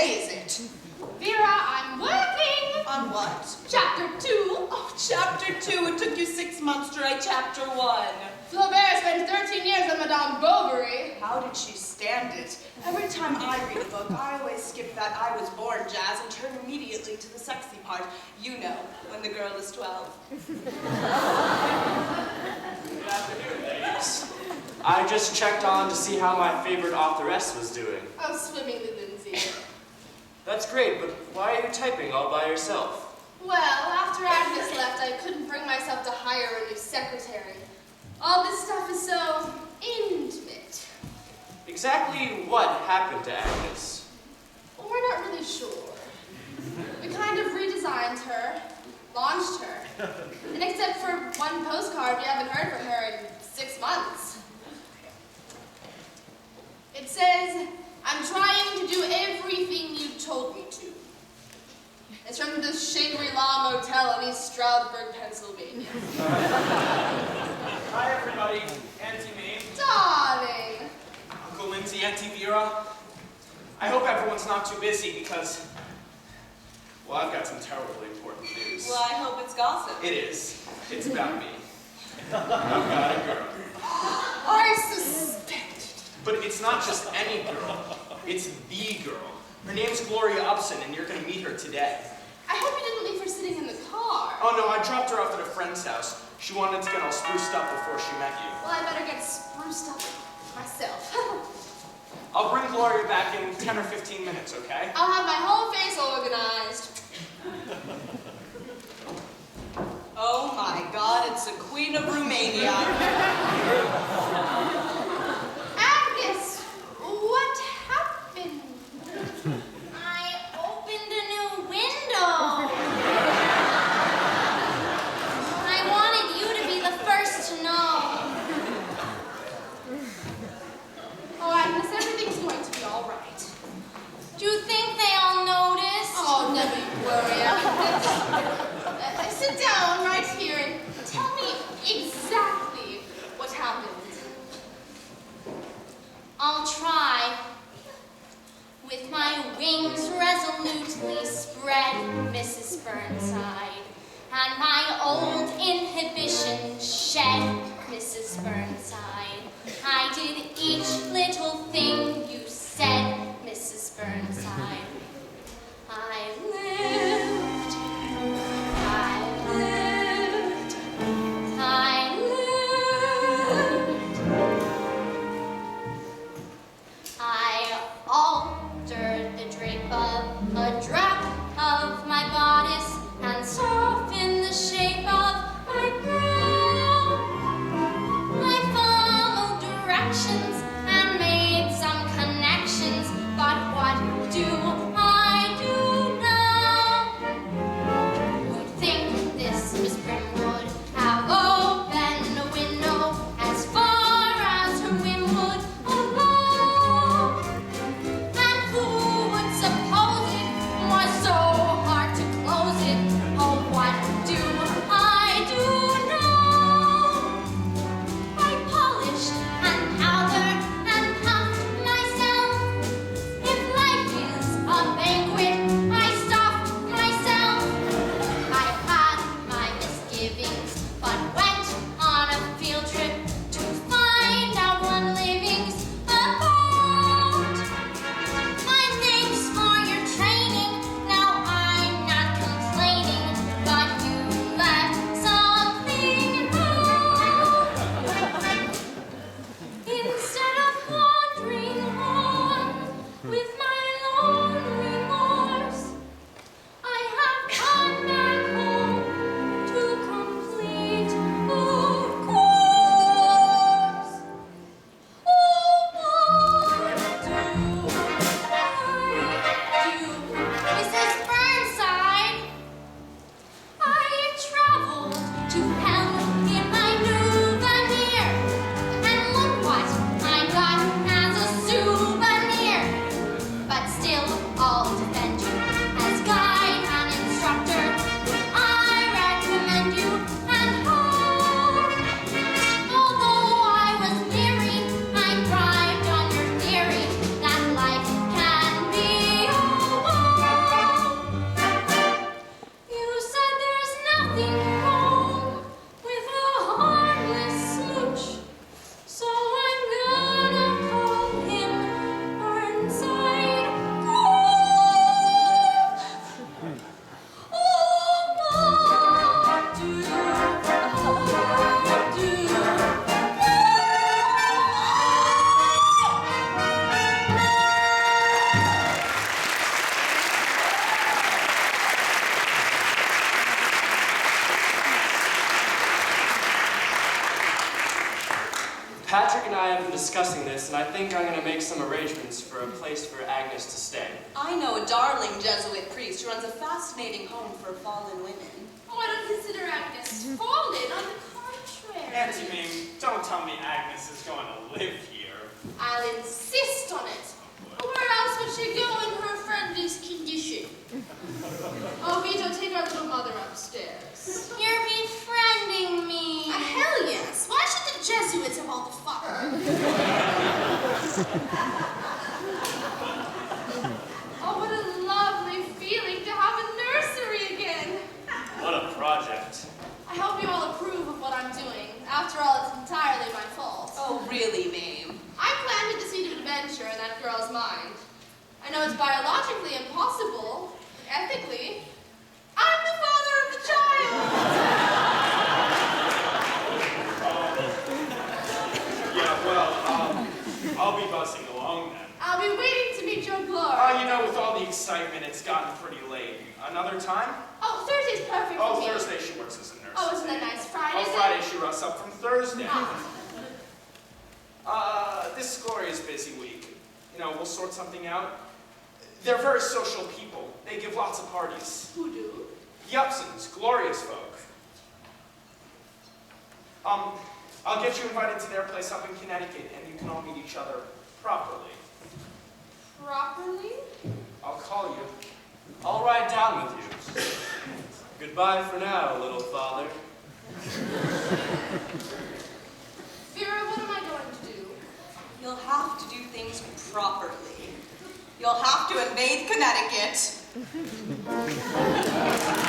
day is it? Vera, I'm working. On what? Chapter 2. Oh, chapter 2. It took you 6 months to write chapter 1. Flaubert spent 13 years on Madame Bovary. How did she stand it? Every time I read a book, I always skip that I was born jazz and turn immediately to the sexy part. You know, when the girl is 12. Good afternoon, ladies. I just checked on to see how my favorite authoress was doing. Oh, swimmingly, Lindsay. That's great, but why are you typing all by yourself? Well, after Agnes left, I couldn't bring myself to hire a new secretary. All this stuff is so intimate. Exactly what happened to Agnes? Well, we're not really sure. We kind of redesigned her, launched her, and except for one postcard, we haven't heard from her in 6 months. It says, I'm trying to do everything you told me to. It's from the Shangri-La Motel in East Stroudsburg, Pennsylvania. Hi, everybody. Auntie Mame. Darling. Uncle Lindsay, Auntie Vera. I hope everyone's not too busy because, well, I've got some terribly important news. Well, I hope it's gossip. It is. It's about me. I've got a girl. I suspected. But it's not just any girl. It's the girl. Her name's Gloria Upson, and you're going to meet her today. I hope you didn't leave her sitting in the car. Oh, no, I dropped her off at a friend's house. She wanted to get all spruced up before she met you. Well, I better get spruced up myself. I'll bring Gloria back in 10 or 15 minutes, okay? I'll have my whole face organized. Oh my God, it's the Queen of Romania. Agnes, what happened? I opened a new window. I wanted you to be the first to know. Oh, Agnes, everything's going to be all right. Do you think they all noticed? Oh, never you worry, Agnes. Sit down right here and tell me exactly what happened. I'll try. With my wings resolutely spread, Mrs. Burnside, and my old inhibition shed, Mrs. Burnside, I did each little thing you said, Mrs. Burnside. I lived, I lived, I lived. I altered the drape of a drap of my bodice and softened the shape of my gown. I followed directions and made some discussing this, and I think I'm going to make some arrangements for a place for Agnes to stay. I know a darling Jesuit priest who runs a fascinating home for fallen women. Oh, I don't consider Agnes fallen, on the contrary. Auntie Mame, don't tell me Agnes is going to live here. I'll insist on it. Where else would she go in her friendly's condition? Oh, Vito, take our little mother upstairs. You're befriending me. Hell yes. Why should the Jesuits have all the fun? Oh, what a lovely feeling to have a nursery again. What a project. I hope you all approve of what I'm doing. After all, it's entirely my fault. Oh, really, Mame? I planted the seed of adventure in that girl's mind. I know it's biologically impossible, but ethically, I'm the father of the child. Yeah, well, I'll be buzzing along then. I'll be waiting to meet your glory. You know, with all the excitement, it's gotten pretty late. Another time? Oh, Thursday's perfect Oh, for me. Thursday she works as a nurse. Oh, isn't that nice? Friday? Oh, Friday she rusts up from Thursday. Ah. This is Gloria's busy week. You know, we'll sort something out. They're very social people. They give lots of parties. Who do? Yupsons, Gloria's folk. I'll get you invited to their place up in Connecticut, and you can all meet each other properly. Properly? I'll call you. I'll ride down with you. Goodbye for now, little father. Vera, what am I going to do? You'll have to do things properly. You'll have to invade Connecticut.